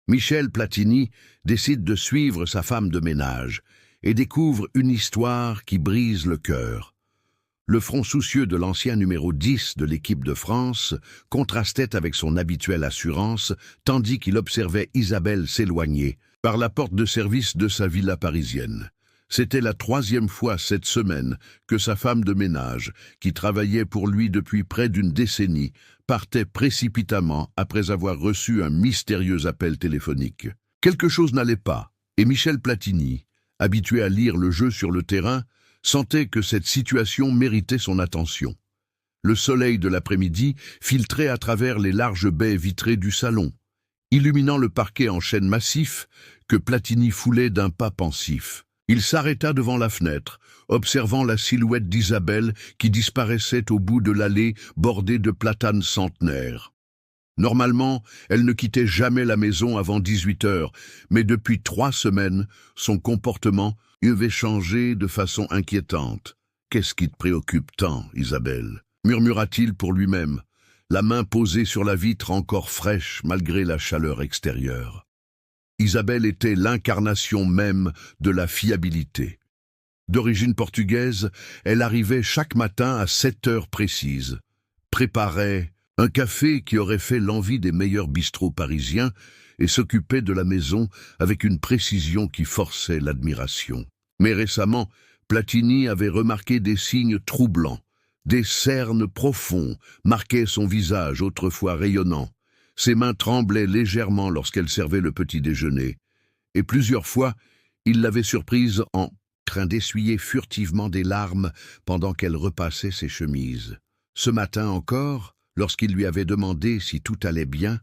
Michel Platini décide de suivre sa femme de ménage et découvre une histoire qui brise le cœur. Le front soucieux de l'ancien numéro 10 de l'équipe de France contrastait avec son habituelle assurance, tandis qu'il observait Isabelle s'éloigner par la porte de service de sa villa parisienne. C'était la 3e fois cette semaine que sa femme de ménage, qui travaillait pour lui depuis près d'une décennie, partait précipitamment après avoir reçu un mystérieux appel téléphonique. Quelque chose n'allait pas, et Michel Platini, habitué à lire le jeu sur le terrain, sentait que cette situation méritait son attention. Le soleil de l'après-midi filtrait à travers les larges baies vitrées du salon, illuminant le parquet en chêne massif que Platini foulait d'un pas pensif. Il s'arrêta devant la fenêtre, observant la silhouette d'Isabelle qui disparaissait au bout de l'allée bordée de platanes centenaires. Normalement, elle ne quittait jamais la maison avant 18 heures, mais depuis 3 semaines, son comportement avait changé de façon inquiétante. « Qu'est-ce qui te préoccupe tant, Isabelle ?» murmura-t-il pour lui-même, la main posée sur la vitre encore fraîche malgré la chaleur extérieure. Isabelle était l'incarnation même de la fiabilité. D'origine portugaise, elle arrivait chaque matin à 7 heures précises, préparait un café qui aurait fait l'envie des meilleurs bistrots parisiens et s'occupait de la maison avec une précision qui forçait l'admiration. Mais récemment, Platini avait remarqué des signes troublants. Des cernes profonds marquaient son visage autrefois rayonnant. Ses mains tremblaient légèrement lorsqu'elle servait le petit déjeuner. Et plusieurs fois, il l'avait surprise en train d'essuyer furtivement des larmes pendant qu'elle repassait ses chemises. Ce matin encore, lorsqu'il lui avait demandé si tout allait bien,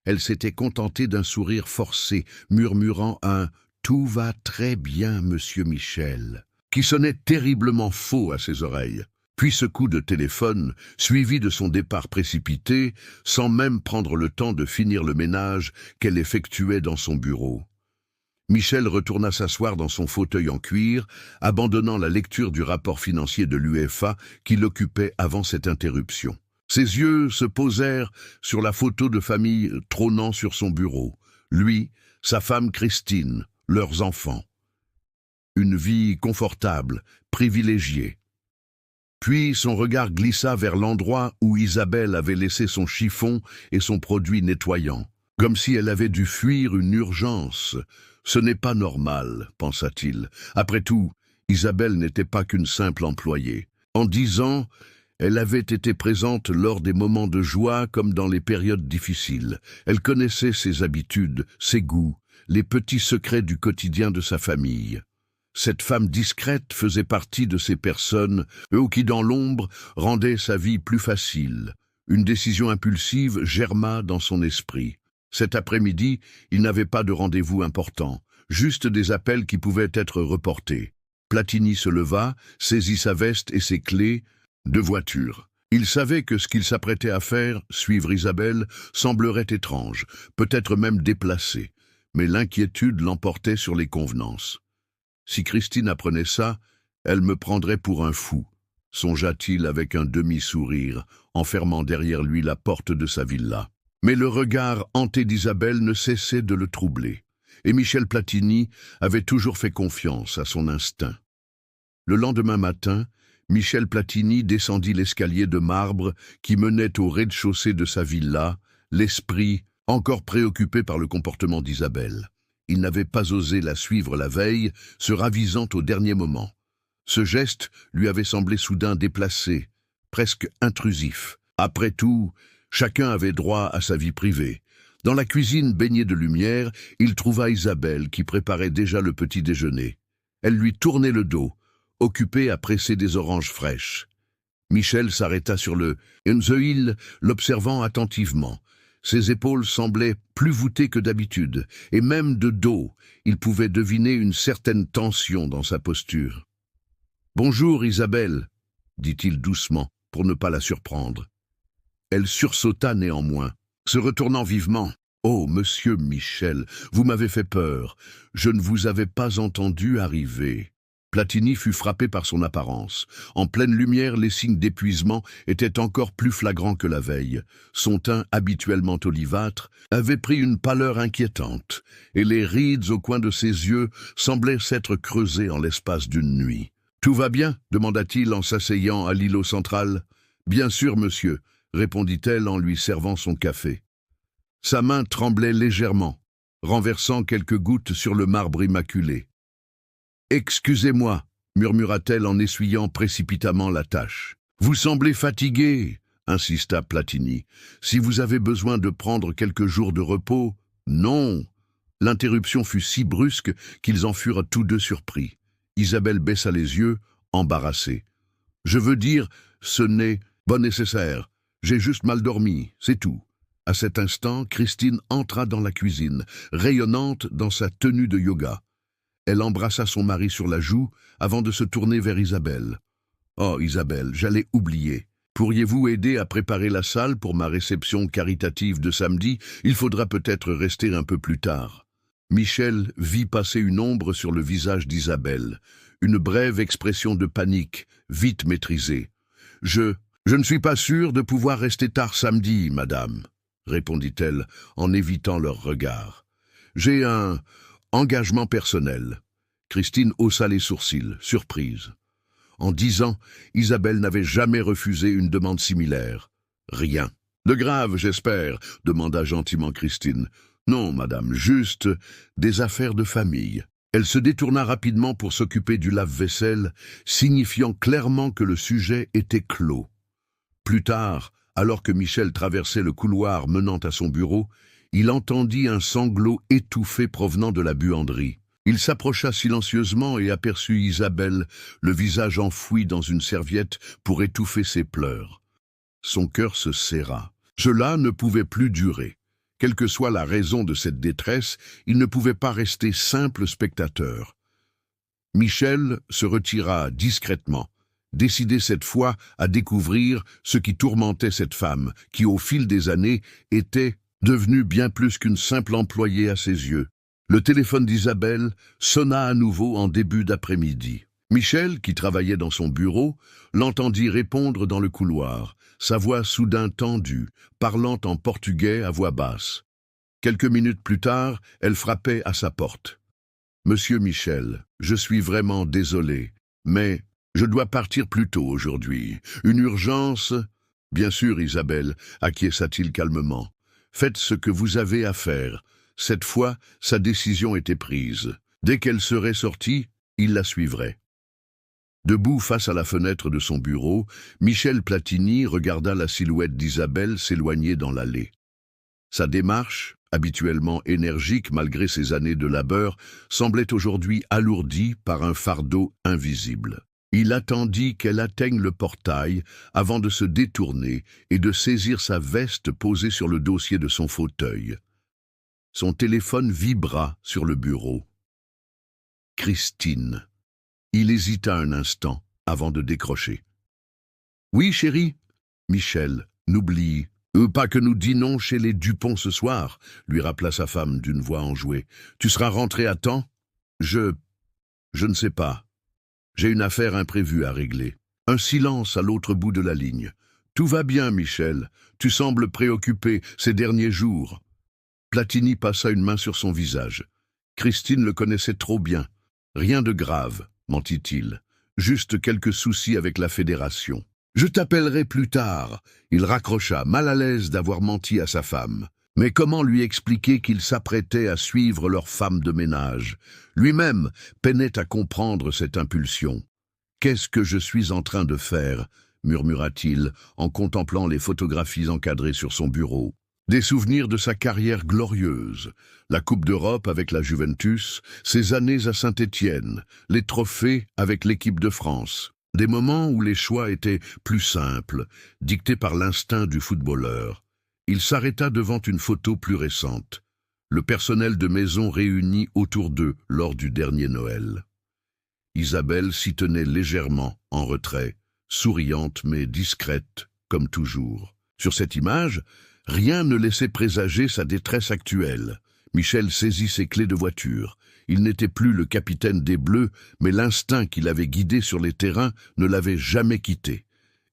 elle s'était contentée d'un sourire forcé, murmurant un « Tout va très bien, monsieur Michel », qui sonnait terriblement faux à ses oreilles. Puis ce coup de téléphone, suivi de son départ précipité, sans même prendre le temps de finir le ménage qu'elle effectuait dans son bureau. Michel retourna s'asseoir dans son fauteuil en cuir, abandonnant la lecture du rapport financier de l'UEFA qui l'occupait avant cette interruption. Ses yeux se posèrent sur la photo de famille trônant sur son bureau. Lui, sa femme Christine, leurs enfants. Une vie confortable, privilégiée. Puis son regard glissa vers l'endroit où Isabelle avait laissé son chiffon et son produit nettoyant, comme si elle avait dû fuir une urgence. Ce n'est pas normal, pensa-t-il. Après tout, Isabelle n'était pas qu'une simple employée. En 10 ans, elle avait été présente lors des moments de joie comme dans les périodes difficiles. Elle connaissait ses habitudes, ses goûts, les petits secrets du quotidien de sa famille. Cette femme discrète faisait partie de ces personnes, eux qui dans l'ombre rendaient sa vie plus facile. Une décision impulsive germa dans son esprit. Cet après-midi, il n'avait pas de rendez-vous important, juste des appels qui pouvaient être reportés. Platini se leva, saisit sa veste et ses clés de voiture. Il savait que ce qu'il s'apprêtait à faire, suivre Isabelle, semblerait étrange, peut-être même déplacé, mais l'inquiétude l'emportait sur les convenances. Si Christine apprenait ça, elle me prendrait pour un fou, songea-t-il avec un demi-sourire, en fermant derrière lui la porte de sa villa. Mais le regard hanté d'Isabelle ne cessait de le troubler, et Michel Platini avait toujours fait confiance à son instinct. Le lendemain matin, Michel Platini descendit l'escalier de marbre qui menait au rez-de-chaussée de sa villa, l'esprit encore préoccupé par le comportement d'Isabelle. Il n'avait pas osé la suivre la veille, se ravisant au dernier moment. Ce geste lui avait semblé soudain déplacé, presque intrusif. Après tout, chacun avait droit à sa vie privée. Dans la cuisine baignée de lumière, il trouva Isabelle qui préparait déjà le petit déjeuner. Elle lui tournait le dos, occupée à presser des oranges fraîches. Michel s'arrêta sur le Enzoïl, l'observant attentivement. Ses épaules semblaient plus voûtées que d'habitude, et même de dos, il pouvait deviner une certaine tension dans sa posture. « Bonjour, Isabelle » dit-il doucement, pour ne pas la surprendre. Elle sursauta néanmoins, se retournant vivement. « Oh, monsieur Michel, vous m'avez fait peur. Je ne vous avais pas entendu arriver. » Platini fut frappé par son apparence. En pleine lumière, les signes d'épuisement étaient encore plus flagrants que la veille. Son teint, habituellement olivâtre, avait pris une pâleur inquiétante, et les rides au coin de ses yeux semblaient s'être creusées en l'espace d'une nuit. « Tout va bien ?» demanda-t-il en s'asseyant à l'îlot central. « Bien sûr, monsieur », répondit-elle en lui servant son café. Sa main tremblait légèrement, renversant quelques gouttes sur le marbre immaculé. « Excusez-moi, » murmura-t-elle en essuyant précipitamment la tache. « Vous semblez fatigué, » insista Platini. « Si vous avez besoin de prendre quelques jours de repos... » « Non !» L'interruption fut si brusque qu'ils en furent tous deux surpris. Isabelle baissa les yeux, embarrassée. « Je veux dire, ce n'est pas nécessaire. J'ai juste mal dormi, c'est tout. » À cet instant, Christine entra dans la cuisine, rayonnante dans sa tenue de yoga. Elle embrassa son mari sur la joue avant de se tourner vers Isabelle. « Oh, Isabelle, j'allais oublier. Pourriez-vous aider à préparer la salle pour ma réception caritative de samedi? Il faudra peut-être rester un peu plus tard. » Michel vit passer une ombre sur le visage d'Isabelle, une brève expression de panique, vite maîtrisée. « Je ne suis pas sûr de pouvoir rester tard samedi, madame, » répondit-elle en évitant leur regard. « J'ai un engagement personnel. » Christine haussa les sourcils, surprise. En 10 ans, Isabelle n'avait jamais refusé une demande similaire. Rien. « De grave, j'espère » demanda gentiment Christine. « Non, madame, juste des affaires de famille. » Elle se détourna rapidement pour s'occuper du lave-vaisselle, signifiant clairement que le sujet était clos. Plus tard, alors que Michel traversait le couloir menant à son bureau, il entendit un sanglot étouffé provenant de la buanderie. Il s'approcha silencieusement et aperçut Isabelle, le visage enfoui dans une serviette pour étouffer ses pleurs. Son cœur se serra. Cela ne pouvait plus durer. Quelle que soit la raison de cette détresse, il ne pouvait pas rester simple spectateur. Michel se retira discrètement, décidé cette fois à découvrir ce qui tourmentait cette femme, qui au fil des années était devenue bien plus qu'une simple employée à ses yeux. Le téléphone d'Isabelle sonna à nouveau en début d'après-midi. Michel, qui travaillait dans son bureau, l'entendit répondre dans le couloir, sa voix soudain tendue, parlant en portugais à voix basse. Quelques minutes plus tard, elle frappait à sa porte. « Monsieur Michel, je suis vraiment désolé, mais je dois partir plus tôt aujourd'hui. Une urgence... » « Bien sûr, Isabelle, » acquiesça-t-il calmement. « Faites ce que vous avez à faire. » Cette fois, sa décision était prise. Dès qu'elle serait sortie, il la suivrait. Debout face à la fenêtre de son bureau, Michel Platini regarda la silhouette d'Isabelle s'éloigner dans l'allée. Sa démarche, habituellement énergique malgré ses années de labeur, semblait aujourd'hui alourdie par un fardeau invisible. Il attendit qu'elle atteigne le portail avant de se détourner et de saisir sa veste posée sur le dossier de son fauteuil. Son téléphone vibra sur le bureau. Christine. Il hésita un instant avant de décrocher. « Oui, chérie ?» ?»« Michel, n'oublie pas que nous dînons chez les Dupont ce soir, » lui rappela sa femme d'une voix enjouée. « Tu seras rentré à temps ? » Je ne sais pas. J'ai une affaire imprévue à régler. » Un silence à l'autre bout de la ligne. « Tout va bien, Michel. Tu sembles préoccupé ces derniers jours. » Platini passa une main sur son visage. Christine le connaissait trop bien. « Rien de grave, » mentit-il. « Juste quelques soucis avec la fédération. »« Je t'appellerai plus tard. » Il raccrocha, mal à l'aise d'avoir menti à sa femme. Mais comment lui expliquer qu'il s'apprêtait à suivre leur femme de ménage? Lui-même peinait à comprendre cette impulsion. « Qu'est-ce que je suis en train de faire ?» murmura-t-il en contemplant les photographies encadrées sur son bureau. Des souvenirs de sa carrière glorieuse, la Coupe d'Europe avec la Juventus, ses années à Saint-Étienne, les trophées avec l'équipe de France. Des moments où les choix étaient plus simples, dictés par l'instinct du footballeur. Il s'arrêta devant une photo plus récente. Le personnel de maison réuni autour d'eux lors du dernier Noël. Isabelle s'y tenait légèrement, en retrait, souriante mais discrète, comme toujours. Sur cette image, rien ne laissait présager sa détresse actuelle. Michel saisit ses clés de voiture. Il n'était plus le capitaine des Bleus, mais l'instinct qui l'avait guidé sur les terrains ne l'avait jamais quitté.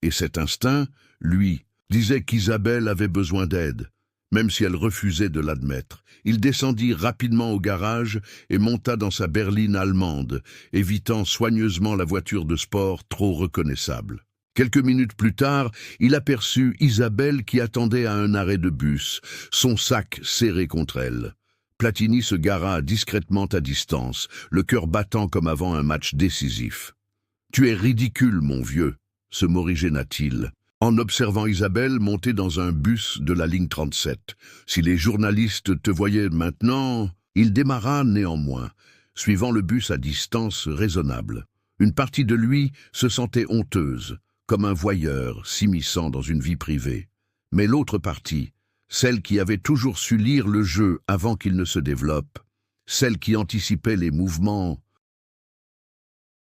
Et cet instinct, lui, disait qu'Isabelle avait besoin d'aide, même si elle refusait de l'admettre. Il descendit rapidement au garage et monta dans sa berline allemande, évitant soigneusement la voiture de sport trop reconnaissable. Quelques minutes plus tard, il aperçut Isabelle qui attendait à un arrêt de bus, son sac serré contre elle. Platini se gara discrètement à distance, le cœur battant comme avant un match décisif. « Tu es ridicule, mon vieux », se morigéna-t-il, en observant Isabelle monter dans un bus de la ligne 37. « Si les journalistes te voyaient maintenant… » Il démarra néanmoins, suivant le bus à distance raisonnable. Une partie de lui se sentait honteuse, comme un voyeur s'immisçant dans une vie privée. Mais l'autre partie, celle qui avait toujours su lire le jeu avant qu'il ne se développe, celle qui anticipait les mouvements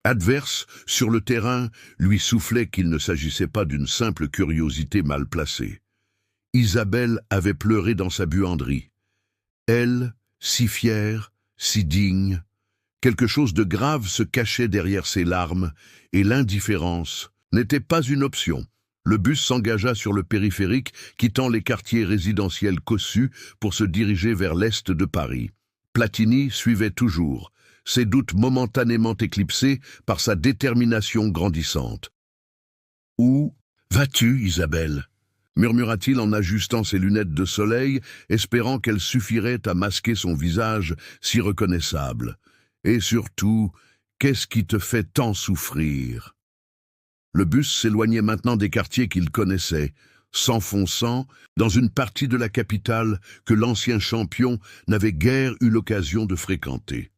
adverses sur le terrain, lui soufflait qu'il ne s'agissait pas d'une simple curiosité mal placée. Isabelle avait pleuré dans sa buanderie. Elle, si fière, si digne, quelque chose de grave se cachait derrière ses larmes, et l'indifférence n'était pas une option. Le bus s'engagea sur le périphérique, quittant les quartiers résidentiels cossus pour se diriger vers l'est de Paris. Platini suivait toujours, ses doutes momentanément éclipsés par sa détermination grandissante. « Où vas-tu, Isabelle ?» murmura-t-il en ajustant ses lunettes de soleil, espérant qu'elles suffiraient à masquer son visage si reconnaissable. « Et surtout, qu'est-ce qui te fait tant souffrir ?» Le bus s'éloignait maintenant des quartiers qu'il connaissait, s'enfonçant dans une partie de la capitale que l'ancien champion n'avait guère eu l'occasion de fréquenter.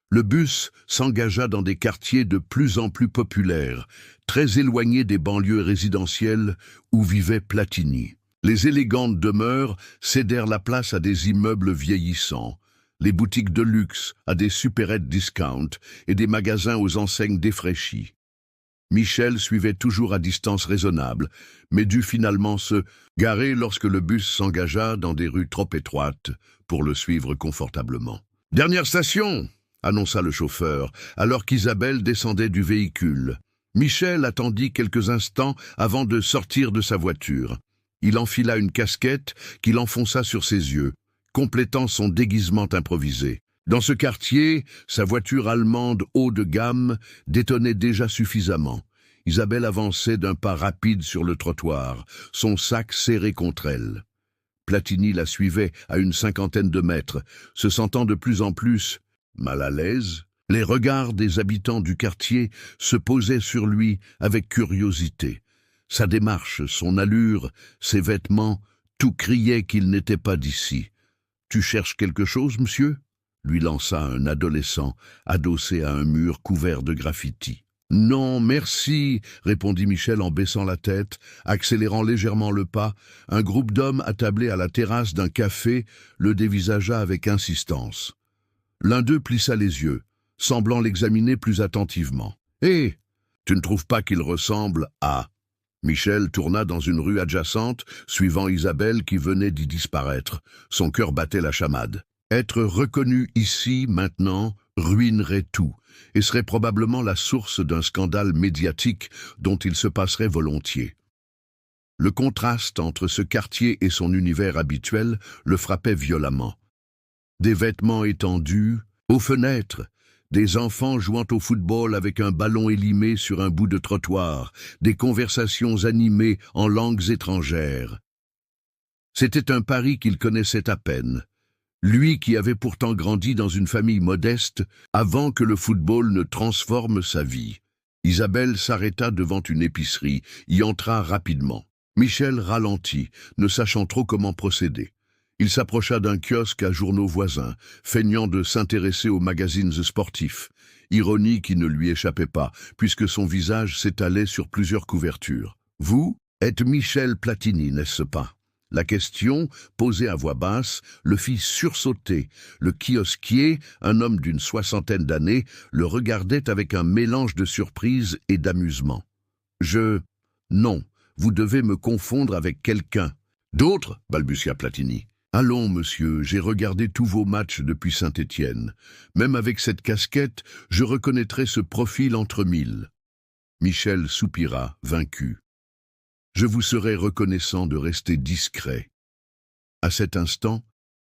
Le bus s'engagea dans des quartiers de plus en plus populaires, très éloignés des banlieues résidentielles où vivait Platini. Les élégantes demeures cédèrent la place à des immeubles vieillissants, les boutiques de luxe à des supérettes discount et des magasins aux enseignes défraîchies. Michel suivait toujours à distance raisonnable, mais dut finalement se garer lorsque le bus s'engagea dans des rues trop étroites pour le suivre confortablement. « Dernière station !» annonça le chauffeur, alors qu'Isabelle descendait du véhicule. Michel attendit quelques instants avant de sortir de sa voiture. Il enfila une casquette qu'il enfonça sur ses yeux, complétant son déguisement improvisé. Dans ce quartier, sa voiture allemande haut de gamme détonnait déjà suffisamment. Isabelle avançait d'un pas rapide sur le trottoir, son sac serré contre elle. Platini la suivait à une 50aine de mètres, se sentant de plus en plus mal à l'aise. Les regards des habitants du quartier se posaient sur lui avec curiosité. Sa démarche, son allure, ses vêtements, tout criait qu'il n'était pas d'ici. « Tu cherches quelque chose, monsieur ?» lui lança un adolescent, adossé à un mur couvert de graffitis. « Non, merci » répondit Michel en baissant la tête, accélérant légèrement le pas. Un groupe d'hommes attablés à la terrasse d'un café le dévisagea avec insistance. L'un d'eux plissa les yeux, semblant l'examiner plus attentivement. « Hé, tu ne trouves pas qu'il ressemble à… » Michel tourna dans une rue adjacente, suivant Isabelle qui venait d'y disparaître. Son cœur battait la chamade. Être reconnu ici, maintenant, ruinerait tout, et serait probablement la source d'un scandale médiatique dont il se passerait volontiers. Le contraste entre ce quartier et son univers habituel le frappait violemment. Des vêtements étendus, aux fenêtres, des enfants jouant au football avec un ballon élimé sur un bout de trottoir, des conversations animées en langues étrangères. C'était un Paris qu'il connaissait à peine. Lui qui avait pourtant grandi dans une famille modeste avant que le football ne transforme sa vie. Isabelle s'arrêta devant une épicerie, y entra rapidement. Michel ralentit, ne sachant trop comment procéder. Il s'approcha d'un kiosque à journaux voisins, feignant de s'intéresser aux magazines sportifs, ironie qui ne lui échappait pas, puisque son visage s'étalait sur plusieurs couvertures. « Vous êtes Michel Platini, n'est-ce pas ?» La question, posée à voix basse, le fit sursauter. Le kiosquier, un homme d'une 60aine d'années, le regardait avec un mélange de surprise et d'amusement. « Non, vous devez me confondre avec quelqu'un. »« D'autres » balbutia Platini. Allons, monsieur, j'ai regardé tous vos matchs depuis Saint-Étienne. Même avec cette casquette, je reconnaîtrai ce profil entre mille. Michel soupira, vaincu. Je vous serais reconnaissant de rester discret. À cet instant,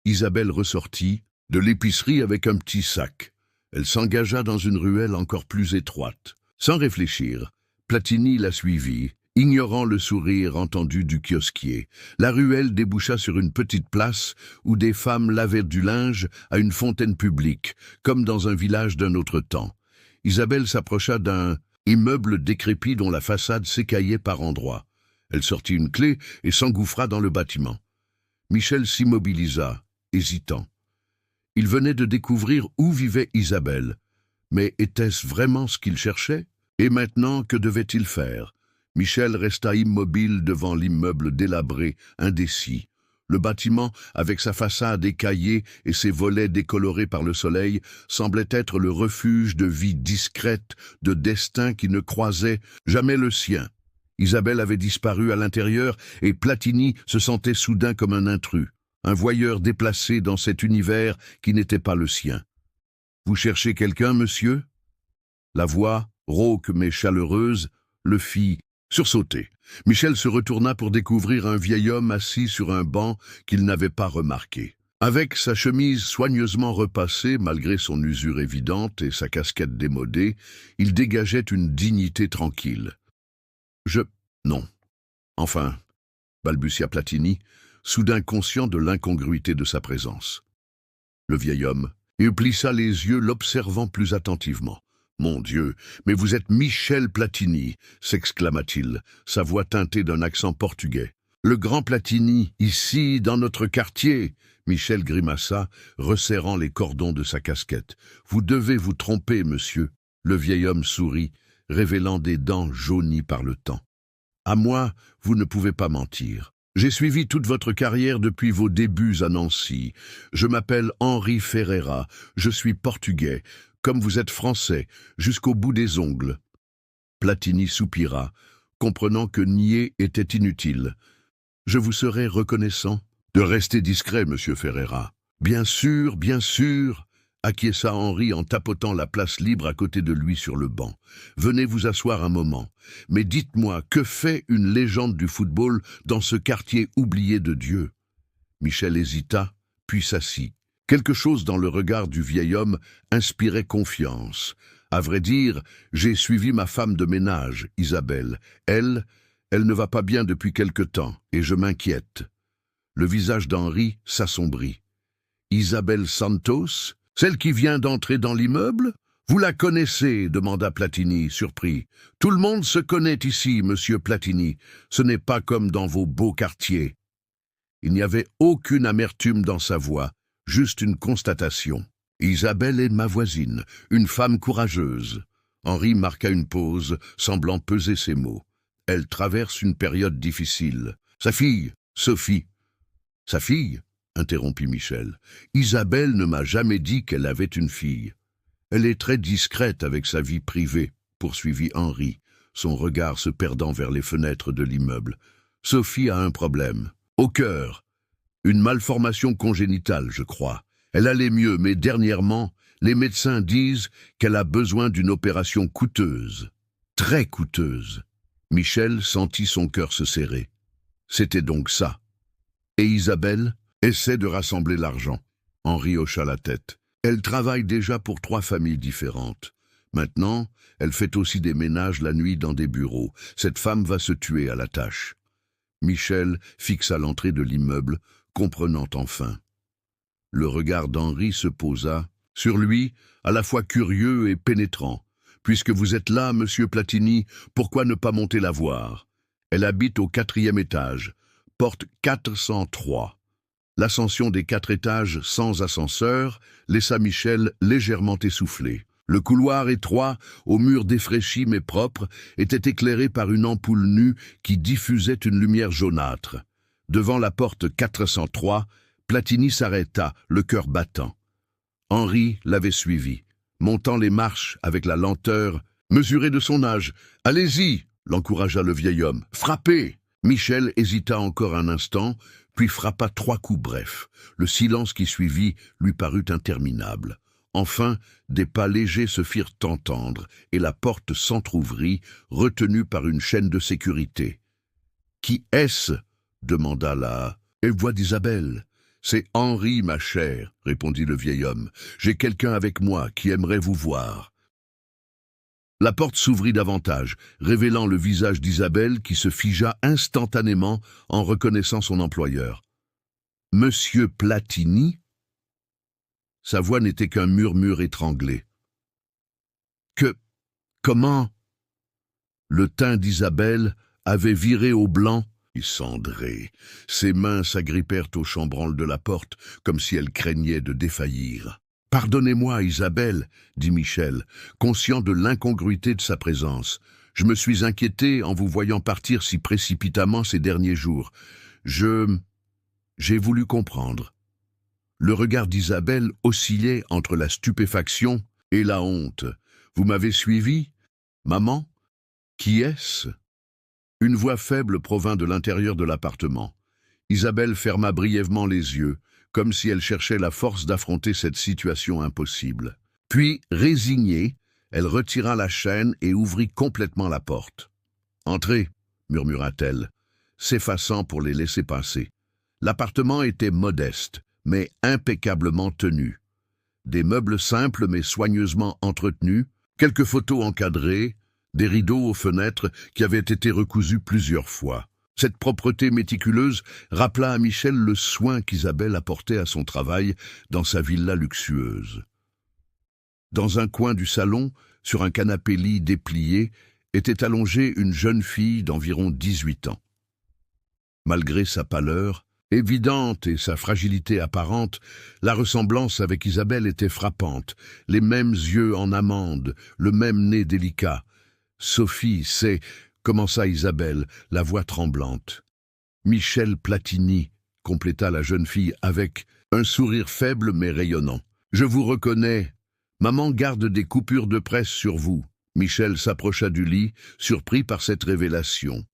Isabelle ressortit de l'épicerie avec un petit sac. Elle s'engagea dans une ruelle encore plus étroite. Sans réfléchir, Platini la suivit, ignorant le sourire entendu du kiosquier. La ruelle déboucha sur une petite place où des femmes lavaient du linge à une fontaine publique, comme dans un village d'un autre temps. Isabelle s'approcha d'un immeuble décrépit dont la façade s'écaillait par endroits. Elle sortit une clé et s'engouffra dans le bâtiment. Michel s'immobilisa, hésitant. Il venait de découvrir où vivait Isabelle. Mais était-ce vraiment ce qu'il cherchait? Et maintenant, que devait-il faire? Michel resta immobile devant l'immeuble délabré, indécis. Le bâtiment, avec sa façade écaillée et ses volets décolorés par le soleil, semblait être le refuge de vie discrète, de destin qui ne croisait jamais le sien. Isabelle avait disparu à l'intérieur et Platini se sentait soudain comme un intrus, un voyeur déplacé dans cet univers qui n'était pas le sien. « Vous cherchez quelqu'un, monsieur ?» La voix, rauque mais chaleureuse, le fit sursauter. Michel se retourna pour découvrir un vieil homme assis sur un banc qu'il n'avait pas remarqué. Avec sa chemise soigneusement repassée, malgré son usure évidente et sa casquette démodée, il dégageait une dignité tranquille. « Non. Enfin, » balbutia Platini, soudain conscient de l'incongruité de sa présence. Le vieil homme, il plissa les yeux, l'observant plus attentivement. « Mon Dieu, mais vous êtes Michel Platini !» s'exclama-t-il, sa voix teintée d'un accent portugais. « Le grand Platini, ici, dans notre quartier !» Michel grimaça, resserrant les cordons de sa casquette. « Vous devez vous tromper, monsieur. » Le vieil homme sourit, révélant des dents jaunies par le temps. « À moi, vous ne pouvez pas mentir. J'ai suivi toute votre carrière depuis vos débuts à Nancy. Je m'appelle Henri Ferreira, je suis portugais, comme vous êtes français, jusqu'au bout des ongles. » Platini soupira, comprenant que nier était inutile. « Je vous serais reconnaissant de rester discret, monsieur Ferreira. »« Bien sûr, acquiesça Henri en tapotant la place libre à côté de lui sur le banc. « Venez vous asseoir un moment. Mais dites-moi, que fait une légende du football dans ce quartier oublié de Dieu ?» Michel hésita, puis s'assit. Quelque chose dans le regard du vieil homme inspirait confiance. « À vrai dire, j'ai suivi ma femme de ménage, Isabelle. Elle ne va pas bien depuis quelque temps, et je m'inquiète. » Le visage d'Henri s'assombrit. « Isabelle Santos ? Celle qui vient d'entrer dans l'immeuble ? Vous la connaissez ?» demanda Platini, surpris. « Tout le monde se connaît ici, monsieur Platini. Ce n'est pas comme dans vos beaux quartiers. » Il n'y avait aucune amertume dans sa voix, juste une constatation. « Isabelle est ma voisine, une femme courageuse. » Henri marqua une pause, semblant peser ses mots. « Elle traverse une période difficile. Sa fille, Sophie. »« Sa fille ?» interrompit Michel. « Isabelle ne m'a jamais dit qu'elle avait une fille. Elle est très discrète avec sa vie privée, » poursuivit Henri, son regard se perdant vers les fenêtres de l'immeuble. « Sophie a un problème. Au cœur. Une malformation congénitale, je crois. Elle allait mieux, mais dernièrement, les médecins disent qu'elle a besoin d'une opération coûteuse. Très coûteuse. » Michel sentit son cœur se serrer. C'était donc ça. « Et Isabelle ? » Essaie de rassembler l'argent. » Henri hocha la tête. « Elle travaille déjà pour 3 familles différentes. Maintenant, elle fait aussi des ménages la nuit dans des bureaux. Cette femme va se tuer à la tâche. » Michel fixa l'entrée de l'immeuble, comprenant enfin. Le regard d'Henri se posa sur lui, à la fois curieux et pénétrant. « Puisque vous êtes là, monsieur Platini, pourquoi ne pas monter la voir? Elle habite au 4e étage, porte 403. » L'ascension des 4 étages sans ascenseur laissa Michel légèrement essoufflé. Le couloir étroit, aux murs défraîchis mais propres, était éclairé par une ampoule nue qui diffusait une lumière jaunâtre. Devant la porte 403, Platini s'arrêta, le cœur battant. Henri l'avait suivi, montant les marches avec la lenteur mesurée de son âge. « Allez-y !» l'encouragea le vieil homme. « Frappez !» Michel hésita encore un instant, puis frappa 3 coups brefs. Le silence qui suivit lui parut interminable. Enfin, des pas légers se firent entendre, et la porte s'entr'ouvrit, retenue par une chaîne de sécurité. « Qui est-ce » demanda la voix d'Isabelle. « C'est Henri, ma chère, » répondit le vieil homme. « J'ai quelqu'un avec moi qui aimerait vous voir. » La porte s'ouvrit davantage, révélant le visage d'Isabelle qui se figea instantanément en reconnaissant son employeur. « Monsieur Platini ?» Sa voix n'était qu'un murmure étranglé. « Comment ?» Le teint d'Isabelle avait viré au blanc et cendré. Ses mains s'agrippèrent au chambranle de la porte, comme si elle craignait de défaillir. « Pardonnez-moi, Isabelle, » dit Michel, conscient de l'incongruité de sa présence. « Je me suis inquiété en vous voyant partir si précipitamment ces derniers jours. J'ai voulu comprendre. » Le regard d'Isabelle oscillait entre la stupéfaction et la honte. « Vous m'avez suivi, maman ? Qui est-ce » Une voix faible provint de l'intérieur de l'appartement. Isabelle ferma brièvement les yeux, comme si elle cherchait la force d'affronter cette situation impossible. Puis, résignée, elle retira la chaîne et ouvrit complètement la porte. « Entrez » murmura-t-elle, s'effaçant pour les laisser passer. L'appartement était modeste, mais impeccablement tenu. Des meubles simples mais soigneusement entretenus, quelques photos encadrées, des rideaux aux fenêtres qui avaient été recousus plusieurs fois. Cette propreté méticuleuse rappela à Michel le soin qu'Isabelle apportait à son travail dans sa villa luxueuse. Dans un coin du salon, sur un canapé-lit déplié, était allongée une jeune fille d'environ 18 ans. Malgré sa pâleur évidente et sa fragilité apparente, la ressemblance avec Isabelle était frappante, les mêmes yeux en amande, le même nez délicat. « Sophie, c'est... » commença Isabelle, la voix tremblante. « Michel Platini » compléta la jeune fille avec un sourire faible mais rayonnant. « Je vous reconnais. Maman garde des coupures de presse sur vous. » Michel s'approcha du lit, surpris par cette révélation.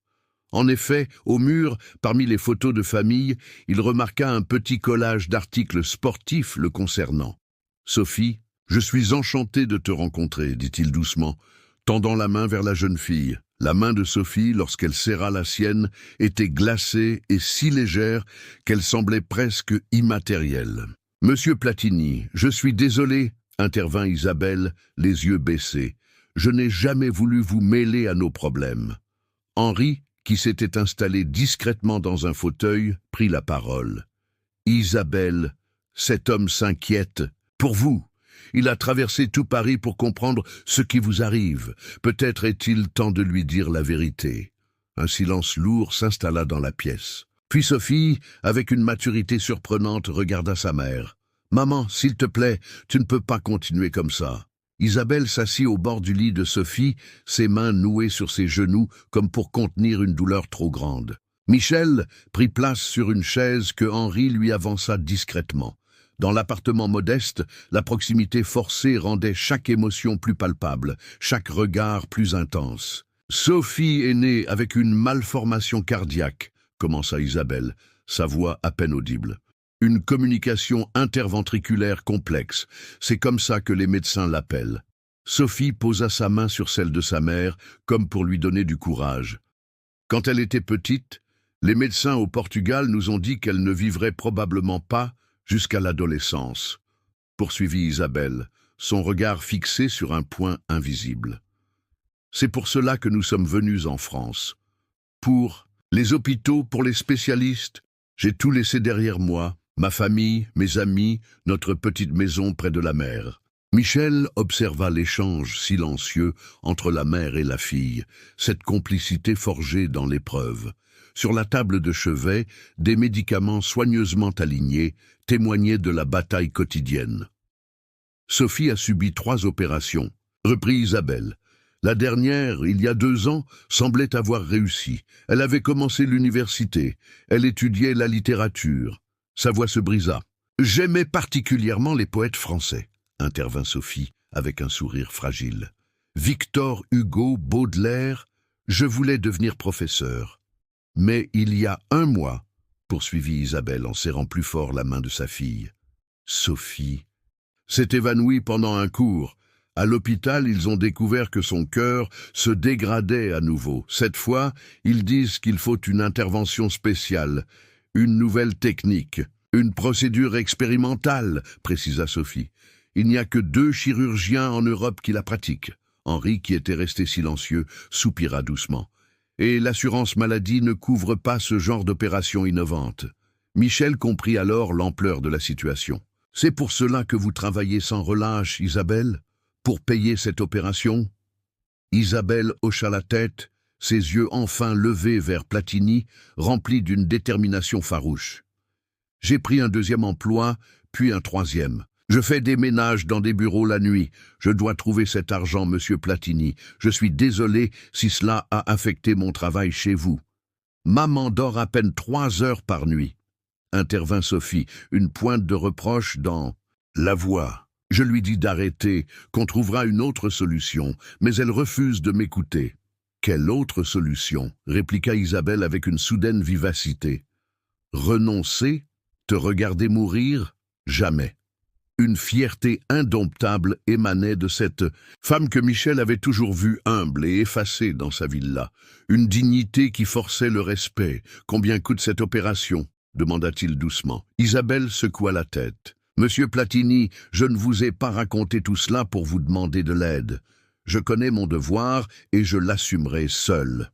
En effet, au mur, parmi les photos de famille, il remarqua un petit collage d'articles sportifs le concernant. « Sophie, je suis enchanté de te rencontrer, » dit-il doucement, tendant la main vers la jeune fille. La main de Sophie, lorsqu'elle serra la sienne, était glacée et si légère qu'elle semblait presque immatérielle. « Monsieur Platini, je suis désolé, » intervint Isabelle, les yeux baissés. « Je n'ai jamais voulu vous mêler à nos problèmes. » Henri, qui s'était installé discrètement dans un fauteuil, prit la parole. « Isabelle, cet homme s'inquiète. Pour vous. Il a traversé tout Paris pour comprendre ce qui vous arrive. Peut-être est-il temps de lui dire la vérité. » Un silence lourd s'installa dans la pièce. Puis Sophie, avec une maturité surprenante, regarda sa mère. « Maman, s'il te plaît, tu ne peux pas continuer comme ça. » Isabelle s'assit au bord du lit de Sophie, ses mains nouées sur ses genoux comme pour contenir une douleur trop grande. Michel prit place sur une chaise que Henri lui avança discrètement. Dans l'appartement modeste, la proximité forcée rendait chaque émotion plus palpable, chaque regard plus intense. « Sophie est née avec une malformation cardiaque », commença Isabelle, sa voix à peine audible. « Une communication interventriculaire complexe, c'est comme ça que les médecins l'appellent. » Sophie posa sa main sur celle de sa mère, comme pour lui donner du courage. « Quand elle était petite, les médecins au Portugal nous ont dit qu'elle ne vivrait probablement pas jusqu'à l'adolescence, » poursuivit Isabelle, son regard fixé sur un point invisible. « C'est pour cela que nous sommes venus en France. Pour les hôpitaux, pour les spécialistes, j'ai tout laissé derrière moi, ma famille, mes amis, notre petite maison près de la mer. » Michel observa l'échange silencieux entre la mère et la fille, cette complicité forgée dans l'épreuve. Sur la table de chevet, des médicaments soigneusement alignés témoignaient de la bataille quotidienne. « Sophie a subi 3 opérations, » reprit Isabelle. « La dernière, il y a 2 ans, semblait avoir réussi. Elle avait commencé l'université. Elle étudiait la littérature. » Sa voix se brisa. « J'aimais particulièrement les poètes français, » intervint Sophie avec un sourire fragile. « Victor Hugo, Baudelaire, je voulais devenir professeur. Mais il y a 1 mois, poursuivit Isabelle en serrant plus fort la main de sa fille. Sophie s'est évanouie pendant un cours. À l'hôpital, ils ont découvert que son cœur se dégradait à nouveau. Cette fois, ils disent qu'il faut une intervention spéciale, une nouvelle technique, une procédure expérimentale, précisa Sophie. Il n'y a que 2 chirurgiens en Europe qui la pratiquent. Henri, qui était resté silencieux, soupira doucement. Et l'assurance maladie ne couvre pas ce genre d'opération innovante. Michel comprit alors l'ampleur de la situation. C'est pour cela que vous travaillez sans relâche, Isabelle? Pour payer cette opération? Isabelle hocha la tête, ses yeux enfin levés vers Platini, remplis d'une détermination farouche. J'ai pris un 2e emploi, puis un 3e. Je fais des ménages dans des bureaux la nuit. Je dois trouver cet argent, monsieur Platini. Je suis désolé si cela a affecté mon travail chez vous. Maman dort à peine 3 heures par nuit. Intervint Sophie, une pointe de reproche dans la voix. Je lui dis d'arrêter, qu'on trouvera une autre solution, mais elle refuse de m'écouter. Quelle autre solution? Répliqua Isabelle avec une soudaine vivacité. Renoncer? Te regarder mourir? Jamais. Une fierté indomptable émanait de cette femme que Michel avait toujours vue humble et effacée dans sa villa. Une dignité qui forçait le respect. Combien coûte cette opération? Demanda-t-il doucement. Isabelle secoua la tête. Monsieur Platini, je ne vous ai pas raconté tout cela pour vous demander de l'aide. Je connais mon devoir et je l'assumerai seul.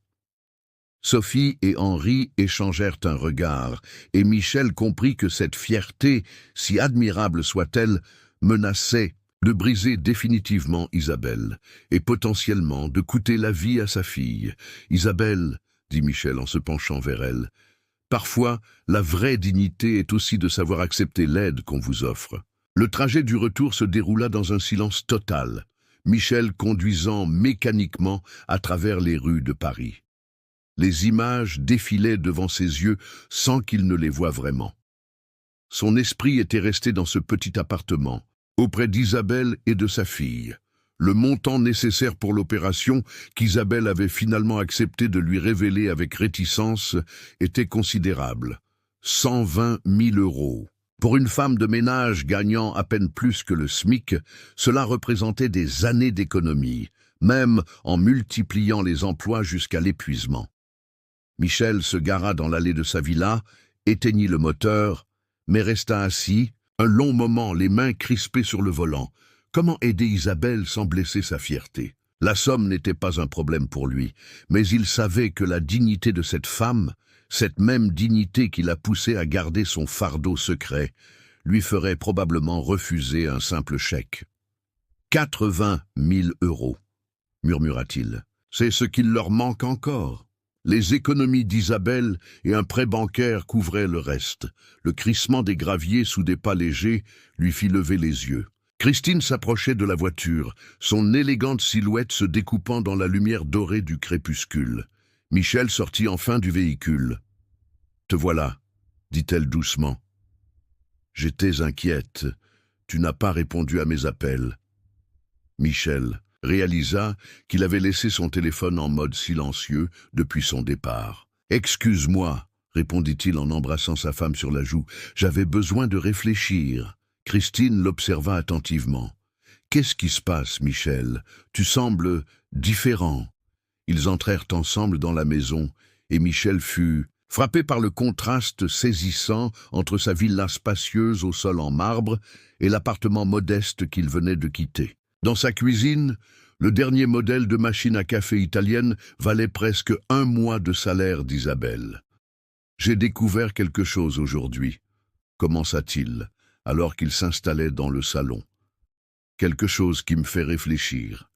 Sophie et Henri échangèrent un regard, et Michel comprit que cette fierté, si admirable soit-elle, menaçait de briser définitivement Isabelle, et potentiellement de coûter la vie à sa fille. « Isabelle, » dit Michel en se penchant vers elle, « parfois, la vraie dignité est aussi de savoir accepter l'aide qu'on vous offre. » Le trajet du retour se déroula dans un silence total, Michel conduisant mécaniquement à travers les rues de Paris. Les images défilaient devant ses yeux sans qu'il ne les voie vraiment. Son esprit était resté dans ce petit appartement, auprès d'Isabelle et de sa fille. Le montant nécessaire pour l'opération qu'Isabelle avait finalement accepté de lui révéler avec réticence était considérable. 120 000 €. Pour une femme de ménage gagnant à peine plus que le SMIC, cela représentait des années d'économie, même en multipliant les emplois jusqu'à l'épuisement. Michel se gara dans l'allée de sa villa, éteignit le moteur, mais resta assis, un long moment, les mains crispées sur le volant. Comment aider Isabelle sans blesser sa fierté? La somme n'était pas un problème pour lui, mais il savait que la dignité de cette femme, cette même dignité qui l'a poussé à garder son fardeau secret, lui ferait probablement refuser un simple chèque. 80 000 €, murmura-t-il. C'est ce qu'il leur manque encore. Les économies d'Isabelle et un prêt bancaire couvraient le reste. Le crissement des graviers sous des pas légers lui fit lever les yeux. Christine s'approchait de la voiture, son élégante silhouette se découpant dans la lumière dorée du crépuscule. Michel sortit enfin du véhicule. « Te voilà, » dit-elle doucement. « J'étais inquiète. Tu n'as pas répondu à mes appels. » Michel réalisa qu'il avait laissé son téléphone en mode silencieux depuis son départ. « Excuse-moi, » répondit-il en embrassant sa femme sur la joue. « J'avais besoin de réfléchir. » Christine l'observa attentivement. « Qu'est-ce qui se passe, Michel? Tu sembles différent. » Ils entrèrent ensemble dans la maison, et Michel fut frappé par le contraste saisissant entre sa villa spacieuse au sol en marbre et l'appartement modeste qu'il venait de quitter. Dans sa cuisine, le dernier modèle de machine à café italienne valait presque 1 mois de salaire d'Isabelle. « J'ai découvert quelque chose aujourd'hui, » commença-t-il, alors qu'il s'installait dans le salon. « Quelque chose qui me fait réfléchir. »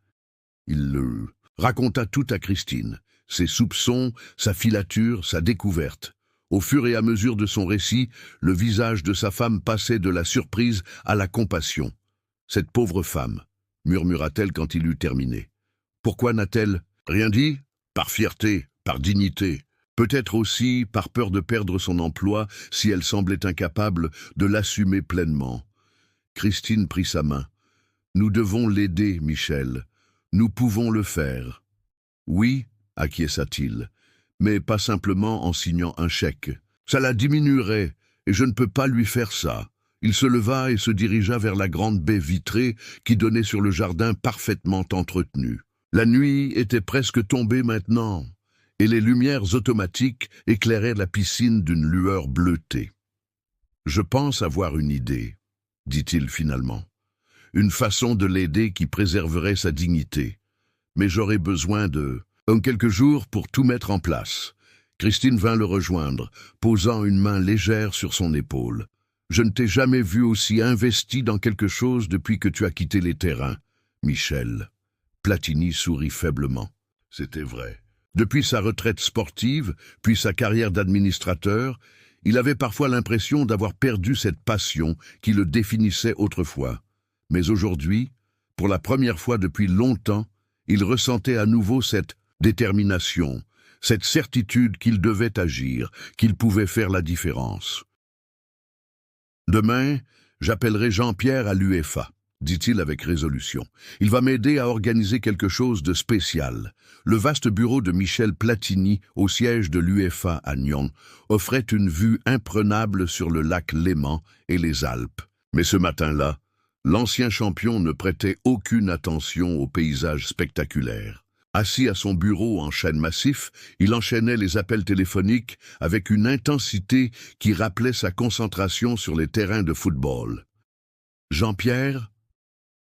Il le raconta tout à Christine, ses soupçons, sa filature, sa découverte. Au fur et à mesure de son récit, le visage de sa femme passait de la surprise à la compassion. « Cette pauvre femme », murmura-t-elle quand il eut terminé. « Pourquoi n'a-t-elle rien dit? Par fierté, par dignité. Peut-être aussi par peur de perdre son emploi si elle semblait incapable de l'assumer pleinement. » Christine prit sa main. « Nous devons l'aider, Michel. Nous pouvons le faire. »« Oui, » acquiesça-t-il, « mais pas simplement en signant un chèque. Ça la diminuerait, et je ne peux pas lui faire ça. Il se leva et se dirigea vers la grande baie vitrée qui donnait sur le jardin parfaitement entretenu. La nuit était presque tombée maintenant, et les lumières automatiques éclairaient la piscine d'une lueur bleutée. « Je pense avoir une idée, » dit-il finalement. « Une façon de l'aider qui préserverait sa dignité. Mais j'aurai besoin de quelques jours pour tout mettre en place. » Christine vint le rejoindre, posant une main légère sur son épaule. « Je ne t'ai jamais vu aussi investi dans quelque chose depuis que tu as quitté les terrains, Michel. » Platini sourit faiblement. C'était vrai. Depuis sa retraite sportive, puis sa carrière d'administrateur, il avait parfois l'impression d'avoir perdu cette passion qui le définissait autrefois. Mais aujourd'hui, pour la première fois depuis longtemps, il ressentait à nouveau cette détermination, cette certitude qu'il devait agir, qu'il pouvait faire la différence. « Demain, j'appellerai Jean-Pierre à l'UEFA, » dit-il avec résolution. « Il va m'aider à organiser quelque chose de spécial. » Le vaste bureau de Michel Platini, au siège de l'UEFA à Nyon, offrait une vue imprenable sur le lac Léman et les Alpes. Mais ce matin-là, l'ancien champion ne prêtait aucune attention au paysage spectaculaire. Assis à son bureau en chêne massif, il enchaînait les appels téléphoniques avec une intensité qui rappelait sa concentration sur les terrains de football. « Jean-Pierre,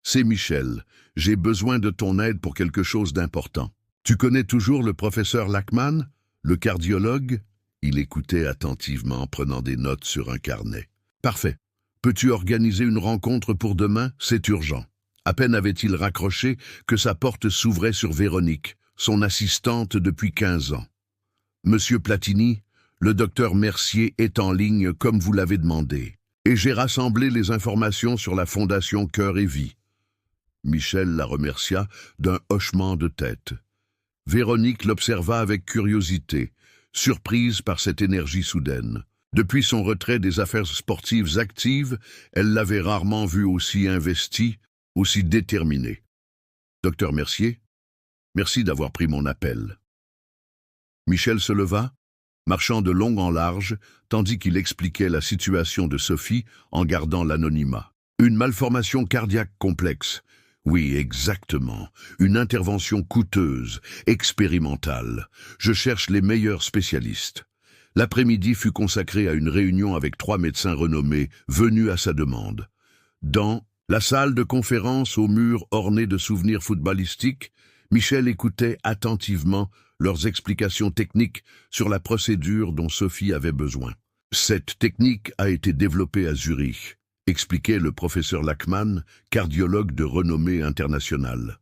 c'est Michel. J'ai besoin de ton aide pour quelque chose d'important. Tu connais toujours le professeur Lachmann, le cardiologue ?» Il écoutait attentivement, prenant des notes sur un carnet. « Parfait. Peux-tu organiser une rencontre pour demain? C'est urgent. » À peine avait-il raccroché que sa porte s'ouvrait sur Véronique, son assistante depuis 15 ans. « Monsieur Platini, le docteur Mercier est en ligne comme vous l'avez demandé, et j'ai rassemblé les informations sur la Fondation Cœur et Vie. » Michel la remercia d'un hochement de tête. Véronique l'observa avec curiosité, surprise par cette énergie soudaine. Depuis son retrait des affaires sportives actives, elle l'avait rarement vu aussi investie, aussi déterminé. « Docteur Mercier, merci d'avoir pris mon appel. » Michel se leva, marchant de long en large, tandis qu'il expliquait la situation de Sophie en gardant l'anonymat. Une malformation cardiaque complexe. Oui, exactement. Une intervention coûteuse, expérimentale. Je cherche les meilleurs spécialistes. L'après-midi fut consacré à une réunion avec 3 médecins renommés, venus à sa demande. Dans la salle de conférence aux murs ornés de souvenirs footballistiques, Michel écoutait attentivement leurs explications techniques sur la procédure dont Sophie avait besoin. Cette technique a été développée à Zurich, expliquait le professeur Lachmann, cardiologue de renommée internationale.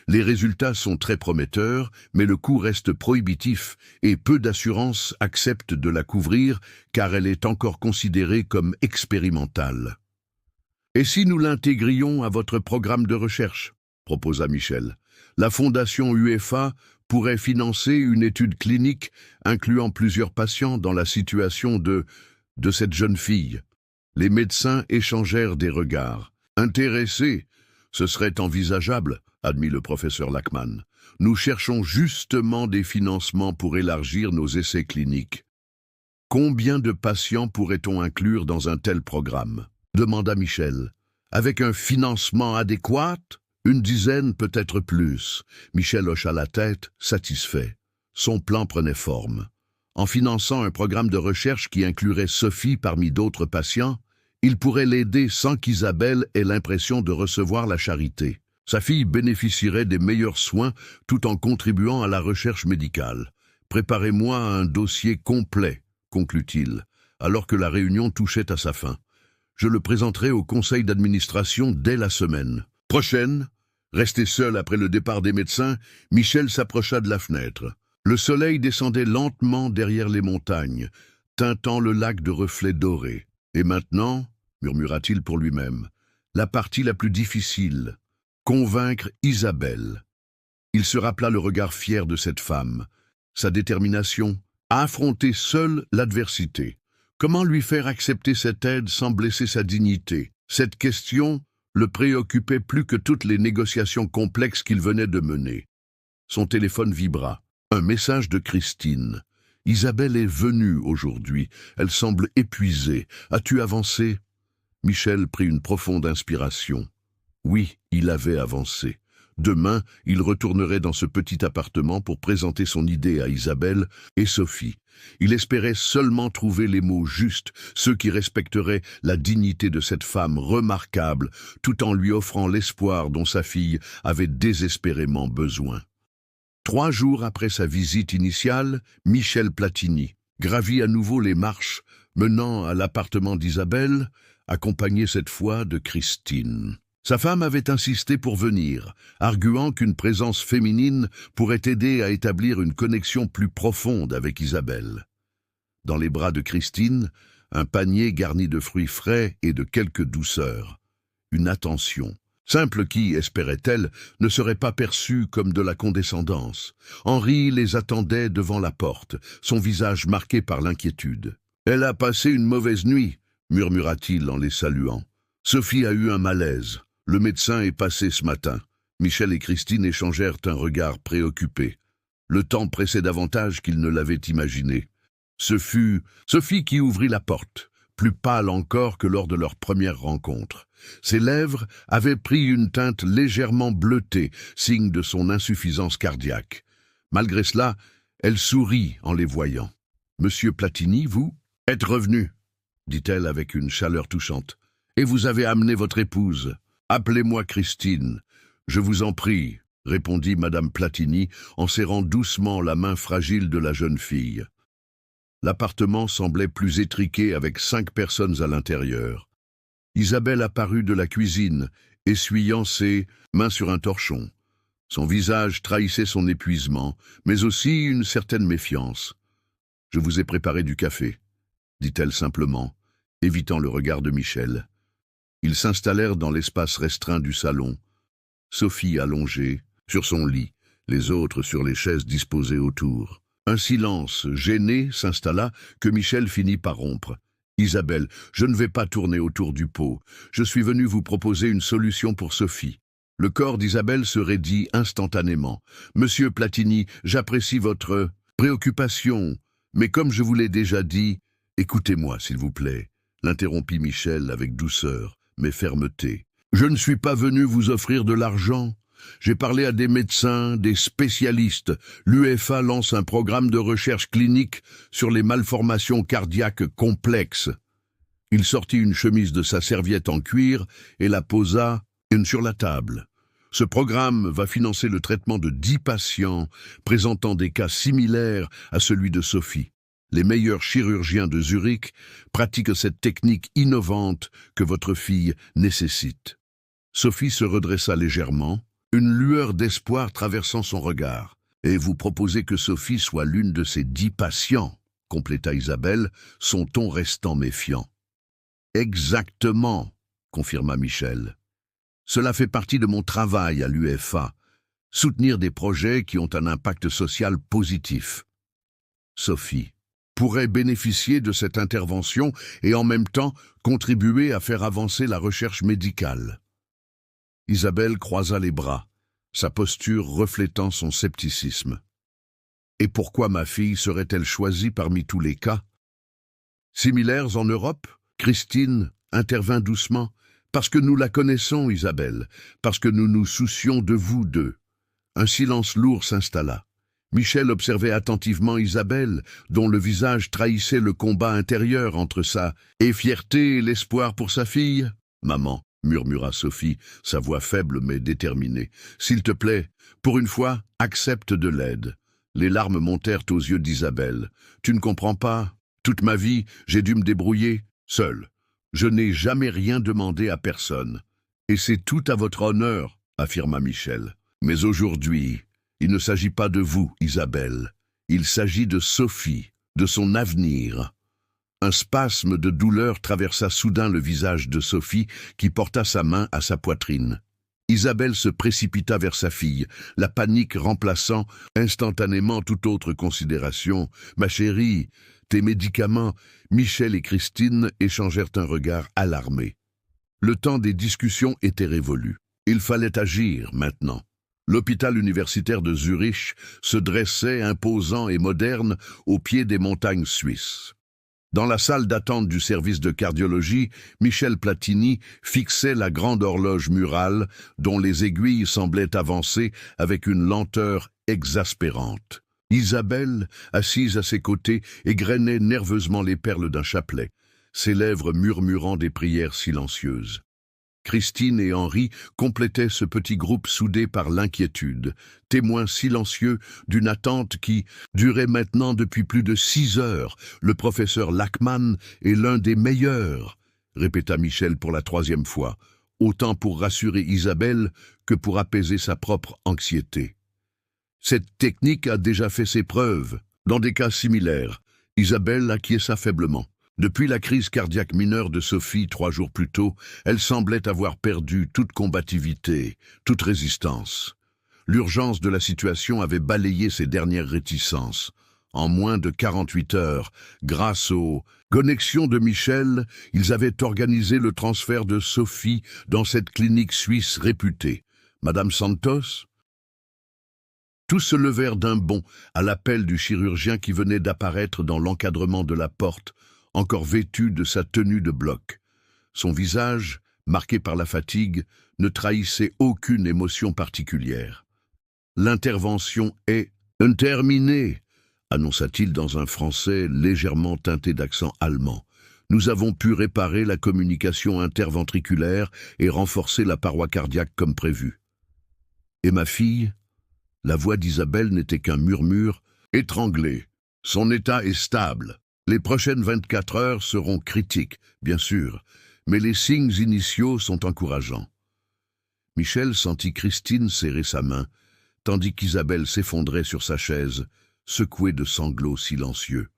Les résultats sont très prometteurs, mais le coût reste prohibitif et peu d'assurances acceptent de la couvrir car elle est encore considérée comme expérimentale. « Et si nous l'intégrions à votre programme de recherche ?» proposa Michel. « La Fondation UEFA pourrait financer une étude clinique incluant plusieurs patients dans la situation de cette jeune fille. » Les médecins échangèrent des regards. « Intéressés, ce serait envisageable, » admit le professeur Lachmann. « Nous cherchons justement des financements pour élargir nos essais cliniques. » « Combien de patients pourrait-on inclure dans un tel programme ?» demanda Michel. « Avec un financement adéquat, une dizaine, peut-être plus. » Michel hocha la tête, satisfait. Son plan prenait forme. En finançant un programme de recherche qui inclurait Sophie parmi d'autres patients, il pourrait l'aider sans qu'Isabelle ait l'impression de recevoir la charité. Sa fille bénéficierait des meilleurs soins tout en contribuant à la recherche médicale. « Préparez-moi un dossier complet, » conclut-il, alors que la réunion touchait à sa fin. « Je le présenterai au conseil d'administration dès la semaine prochaine. » Resté seul après le départ des médecins, Michel s'approcha de la fenêtre. Le soleil descendait lentement derrière les montagnes, teintant le lac de reflets dorés. « Et maintenant, » murmura-t-il pour lui-même, « la partie la plus difficile, convaincre Isabelle. » Il se rappela le regard fier de cette femme, sa détermination à affronter seule l'adversité. Comment lui faire accepter cette aide sans blesser sa dignité? Cette question le préoccupait plus que toutes les négociations complexes qu'il venait de mener. Son téléphone vibra. Un message de Christine. Isabelle est venue aujourd'hui. Elle semble épuisée. As-tu avancé? Michel prit une profonde inspiration. Oui, il avait avancé. Demain, il retournerait dans ce petit appartement pour présenter son idée à Isabelle et Sophie. Il espérait seulement trouver les mots justes, ceux qui respecteraient la dignité de cette femme remarquable, tout en lui offrant l'espoir dont sa fille avait désespérément besoin. 3 jours après sa visite initiale, Michel Platini gravit à nouveau les marches menant à l'appartement d'Isabelle, accompagné cette fois de Christine. Sa femme avait insisté pour venir, arguant qu'une présence féminine pourrait aider à établir une connexion plus profonde avec Isabelle. Dans les bras de Christine, un panier garni de fruits frais et de quelques douceurs. Une attention, simple qui, espérait-elle, ne serait pas perçue comme de la condescendance. Henri les attendait devant la porte, son visage marqué par l'inquiétude. « Elle a passé une mauvaise nuit », murmura-t-il en les saluant. « Sophie a eu un malaise. Le médecin est passé ce matin. » Michel et Christine échangèrent un regard préoccupé. Le temps pressait davantage qu'ils ne l'avaient imaginé. Ce fut Sophie qui ouvrit la porte, plus pâle encore que lors de leur première rencontre. Ses lèvres avaient pris une teinte légèrement bleutée, signe de son insuffisance cardiaque. Malgré cela, elle sourit en les voyant. « Monsieur Platini, vous êtes revenu », dit-elle avec une chaleur touchante. « Et vous avez amené votre épouse. Appelez-moi Christine. Je vous en prie, » répondit Madame Platini en serrant doucement la main fragile de la jeune fille. L'appartement semblait plus étriqué avec 5 personnes à l'intérieur. Isabelle apparut de la cuisine, essuyant ses mains sur un torchon. Son visage trahissait son épuisement, mais aussi une certaine méfiance. « Je vous ai préparé du café », dit-elle simplement, évitant le regard de Michel. Ils s'installèrent dans l'espace restreint du salon. Sophie allongée, sur son lit, les autres sur les chaises disposées autour. Un silence gêné s'installa que Michel finit par rompre. « Isabelle, je ne vais pas tourner autour du pot. Je suis venu vous proposer une solution pour Sophie. » Le corps d'Isabelle se raidit instantanément. « Monsieur Platini, j'apprécie votre préoccupation, mais comme je vous l'ai déjà dit, écoutez-moi s'il vous plaît, » l'interrompit Michel avec douceur, mais fermeté. « Je ne suis pas venu vous offrir de l'argent. J'ai parlé à des médecins, des spécialistes. L'UEFA lance un programme de recherche clinique sur les malformations cardiaques complexes. » Il sortit une chemise de sa serviette en cuir et la posa sur la table. « Ce programme va financer le traitement de 10 patients présentant des cas similaires à celui de Sophie. Les meilleurs chirurgiens de Zurich pratiquent cette technique innovante que votre fille nécessite. » Sophie se redressa légèrement, une lueur d'espoir traversant son regard. « Et vous proposez que Sophie soit l'une de ces 10 patients, » compléta Isabelle, son ton restant méfiant. « Exactement, » confirma Michel. « Cela fait partie de mon travail à l'UEFA, soutenir des projets qui ont un impact social positif. » Sophie pourrait bénéficier de cette intervention et en même temps contribuer à faire avancer la recherche médicale. Isabelle croisa les bras, sa posture reflétant son scepticisme. Et pourquoi ma fille serait-elle choisie parmi tous les cas? Similaires en Europe? Christine intervint doucement. Parce que nous la connaissons, Isabelle, parce que nous nous soucions de vous deux. Un silence lourd s'installa. Michel observait attentivement Isabelle, dont le visage trahissait le combat intérieur entre sa fierté et l'espoir pour sa fille. « Maman, » murmura Sophie, sa voix faible mais déterminée, « s'il te plaît, pour une fois, accepte de l'aide. » Les larmes montèrent aux yeux d'Isabelle. « Tu ne comprends pas? Toute ma vie, j'ai dû me débrouiller, seule. Je n'ai jamais rien demandé à personne. Et c'est tout à votre honneur, » affirma Michel. « Mais aujourd'hui, il ne s'agit pas de vous, Isabelle. Il s'agit de Sophie, de son avenir. » Un spasme de douleur traversa soudain le visage de Sophie qui porta sa main à sa poitrine. Isabelle se précipita vers sa fille, la panique remplaçant instantanément toute autre considération. « Ma chérie, tes médicaments !» Michel et Christine échangèrent un regard alarmé. Le temps des discussions était révolu. Il fallait agir maintenant. L'hôpital universitaire de Zurich se dressait imposant et moderne au pied des montagnes suisses. Dans la salle d'attente du service de cardiologie, Michel Platini fixait la grande horloge murale dont les aiguilles semblaient avancer avec une lenteur exaspérante. Isabelle, assise à ses côtés, égrenait nerveusement les perles d'un chapelet, ses lèvres murmurant des prières silencieuses. Christine et Henri complétaient ce petit groupe soudé par l'inquiétude, témoins silencieux d'une attente qui durait maintenant depuis plus de 6 heures. Le professeur Lachmann est l'un des meilleurs, répéta Michel pour la 3e fois, autant pour rassurer Isabelle que pour apaiser sa propre anxiété. Cette technique a déjà fait ses preuves. Dans des cas similaires, Isabelle acquiesça faiblement. Depuis la crise cardiaque mineure de Sophie 3 jours plus tôt, elle semblait avoir perdu toute combativité, toute résistance. L'urgence de la situation avait balayé ses dernières réticences. En moins de 48 heures, grâce aux connexions de Michel, ils avaient organisé le transfert de Sophie dans cette clinique suisse réputée. Madame Santos? Tous se levèrent d'un bond à l'appel du chirurgien qui venait d'apparaître dans l'encadrement de la porte, encore vêtu de sa tenue de bloc. Son visage, marqué par la fatigue, ne trahissait aucune émotion particulière. « L'intervention est terminée », annonça-t-il dans un français légèrement teinté d'accent allemand. « Nous avons pu réparer la communication interventriculaire et renforcer la paroi cardiaque comme prévu. » « Et ma fille ?» La voix d'Isabelle n'était qu'un murmure. « Étranglée. Son état est stable. Les prochaines 24 heures seront critiques, bien sûr, mais les signes initiaux sont encourageants. » Michel sentit Christine serrer sa main, tandis qu'Isabelle s'effondrait sur sa chaise, secouée de sanglots silencieux.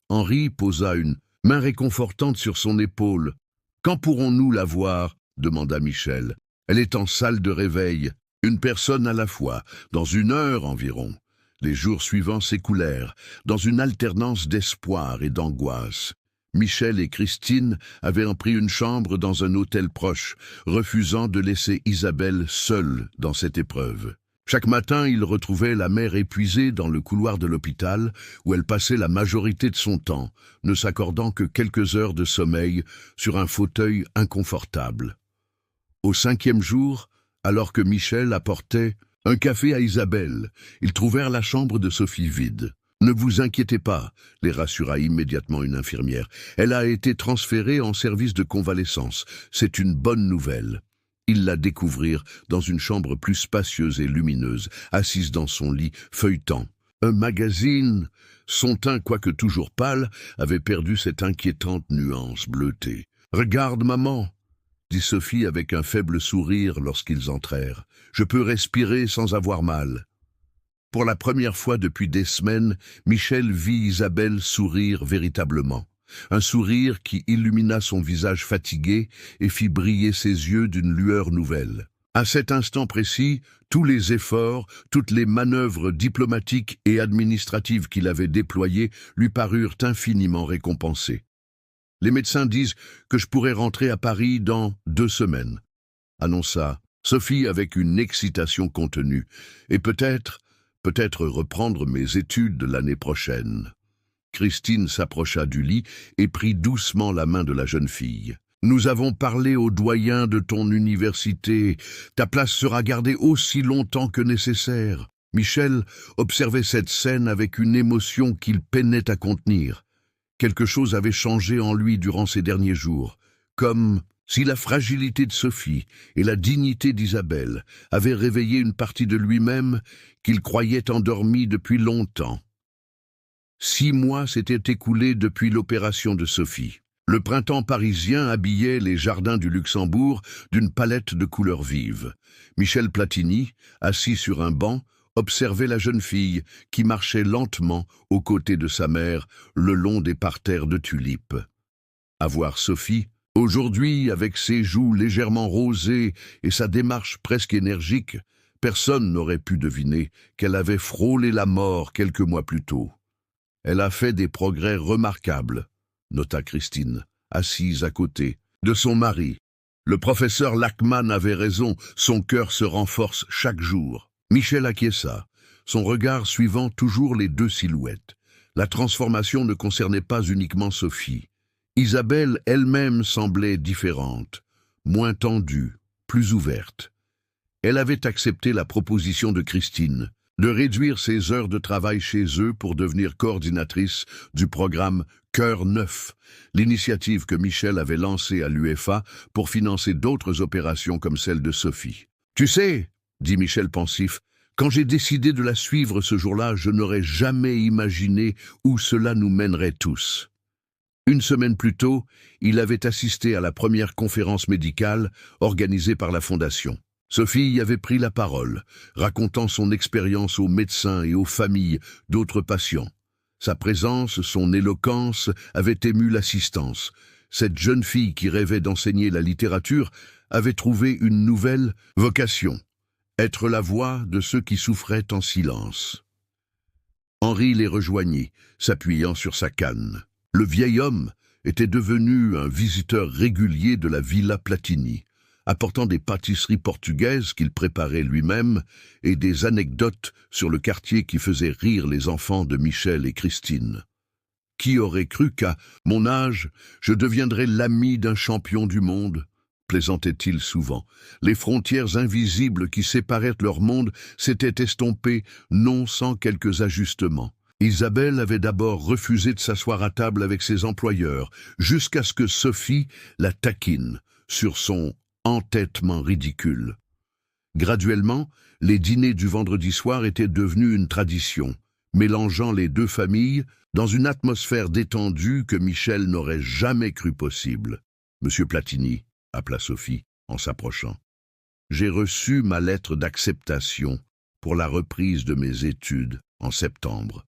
Henri posa une main réconfortante sur son épaule. « Quand pourrons-nous la voir ?» demanda Michel. « Elle est en salle de réveil, une personne à la fois, dans 1 heure environ. » Les jours suivants s'écoulèrent, dans une alternance d'espoir et d'angoisse. Michel et Christine avaient pris une chambre dans un hôtel proche, refusant de laisser Isabelle seule dans cette épreuve. Chaque matin, ils retrouvaient la mère épuisée dans le couloir de l'hôpital, où elle passait la majorité de son temps, ne s'accordant que quelques heures de sommeil sur un fauteuil inconfortable. Au 5e jour, alors que Michel apportait un café à Isabelle, ils trouvèrent la chambre de Sophie vide. « Ne vous inquiétez pas », les rassura immédiatement une infirmière. « Elle a été transférée en service de convalescence. C'est une bonne nouvelle. » Ils la découvrirent dans une chambre plus spacieuse et lumineuse, assise dans son lit, feuilletant un magazine. Son teint, quoique toujours pâle, avait perdu cette inquiétante nuance bleutée. « Regarde, maman !» dit Sophie avec un faible sourire lorsqu'ils entrèrent. « Je peux respirer sans avoir mal. » Pour la première fois depuis des semaines, Michel vit Isabelle sourire véritablement. Un sourire qui illumina son visage fatigué et fit briller ses yeux d'une lueur nouvelle. À cet instant précis, tous les efforts, toutes les manœuvres diplomatiques et administratives qu'il avait déployées lui parurent infiniment récompensés. « Les médecins disent que je pourrais rentrer à Paris dans 2 semaines, » annonça Sophie avec une excitation contenue, « et peut-être reprendre mes études de l'année prochaine. » Christine s'approcha du lit et prit doucement la main de la jeune fille. « Nous avons parlé au doyen de ton université. Ta place sera gardée aussi longtemps que nécessaire. » Michel observait cette scène avec une émotion qu'il peinait à contenir. Quelque chose avait changé en lui durant ces derniers jours, comme si la fragilité de Sophie et la dignité d'Isabelle avaient réveillé une partie de lui-même qu'il croyait endormie depuis longtemps. 6 mois s'étaient écoulés depuis l'opération de Sophie. Le printemps parisien habillait les jardins du Luxembourg d'une palette de couleurs vives. Michel Platini, assis sur un banc, observait la jeune fille qui marchait lentement aux côtés de sa mère le long des parterres de tulipes. À voir Sophie, aujourd'hui avec ses joues légèrement rosées et sa démarche presque énergique, personne n'aurait pu deviner qu'elle avait frôlé la mort quelques mois plus tôt. « Elle a fait des progrès remarquables », nota Christine, assise à côté de son mari. Le professeur Lachmann avait raison, son cœur se renforce chaque jour. Michel acquiesça, son regard suivant toujours les deux silhouettes. La transformation ne concernait pas uniquement Sophie. Isabelle elle-même semblait différente, moins tendue, plus ouverte. Elle avait accepté la proposition de Christine, de réduire ses heures de travail chez eux pour devenir coordinatrice du programme Cœur Neuf, l'initiative que Michel avait lancée à l'UEFA pour financer d'autres opérations comme celle de Sophie. « Tu sais, » dit Michel pensif, « quand j'ai décidé de la suivre ce jour-là, je n'aurais jamais imaginé où cela nous mènerait tous. » Une semaine plus tôt, il avait assisté à la première conférence médicale organisée par la Fondation. Sophie y avait pris la parole, racontant son expérience aux médecins et aux familles d'autres patients. Sa présence, son éloquence avaient ému l'assistance. Cette jeune fille qui rêvait d'enseigner la littérature avait trouvé une nouvelle vocation, être la voix de ceux qui souffraient en silence. Henri les rejoignit, s'appuyant sur sa canne. Le vieil homme était devenu un visiteur régulier de la Villa Platini, apportant des pâtisseries portugaises qu'il préparait lui-même et des anecdotes sur le quartier qui faisait rire les enfants de Michel et Christine. Qui aurait cru qu'à mon âge, je deviendrais l'ami d'un champion du monde ? Plaisantait-il souvent. Les frontières invisibles qui séparaient leur monde s'étaient estompées, non sans quelques ajustements. Isabelle avait d'abord refusé de s'asseoir à table avec ses employeurs, jusqu'à ce que Sophie la taquine sur son entêtement ridicule. Graduellement, les dîners du vendredi soir étaient devenus une tradition, mélangeant les deux familles dans une atmosphère détendue que Michel n'aurait jamais cru possible. « Monsieur Platini », appela Sophie en s'approchant, « j'ai reçu ma lettre d'acceptation pour la reprise de mes études en septembre. »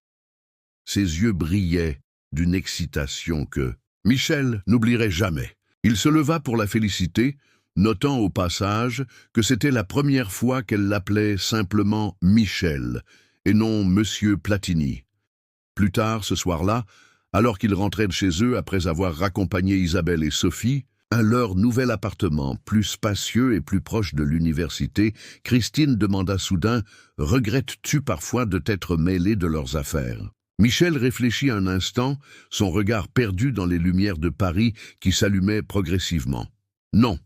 Ses yeux brillaient d'une excitation que Michel n'oublierait jamais. Il se leva pour la féliciter, notant au passage que c'était la première fois qu'elle l'appelait simplement Michel et non Monsieur Platini. Plus tard, ce soir-là, alors qu'ils rentraient de chez eux après avoir raccompagné Isabelle et Sophie, à leur nouvel appartement, plus spacieux et plus proche de l'université, Christine demanda soudain « Regrettes-tu parfois de t'être mêlée de leurs affaires ?» Michel réfléchit un instant, son regard perdu dans les lumières de Paris qui s'allumaient progressivement. « Non »,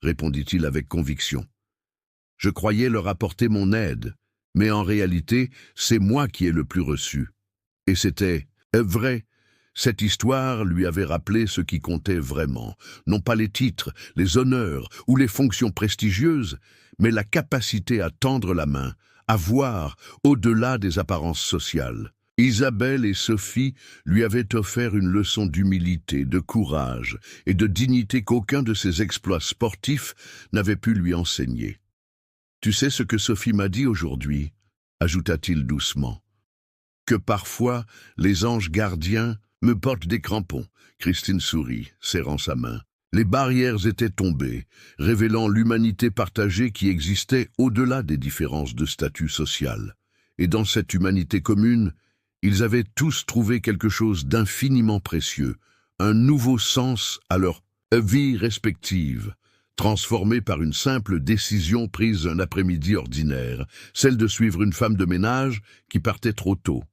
répondit-il avec conviction. « Je croyais leur apporter mon aide, mais en réalité, c'est moi qui ai le plus reçu. » Et c'était vrai. Cette histoire lui avait rappelé ce qui comptait vraiment, non pas les titres, les honneurs ou les fonctions prestigieuses, mais la capacité à tendre la main, à voir au-delà des apparences sociales. Isabelle et Sophie lui avaient offert une leçon d'humilité, de courage et de dignité qu'aucun de ses exploits sportifs n'avait pu lui enseigner. « Tu sais ce que Sophie m'a dit aujourd'hui ?» ajouta-t-il doucement. « Que parfois les anges gardiens me portent des crampons. » Christine sourit, serrant sa main. Les barrières étaient tombées, révélant l'humanité partagée qui existait au-delà des différences de statut social. Et dans cette humanité commune, ils avaient tous trouvé quelque chose d'infiniment précieux, un nouveau sens à leur vie respective, transformé par une simple décision prise un après-midi ordinaire, celle de suivre une femme de ménage qui partait trop tôt.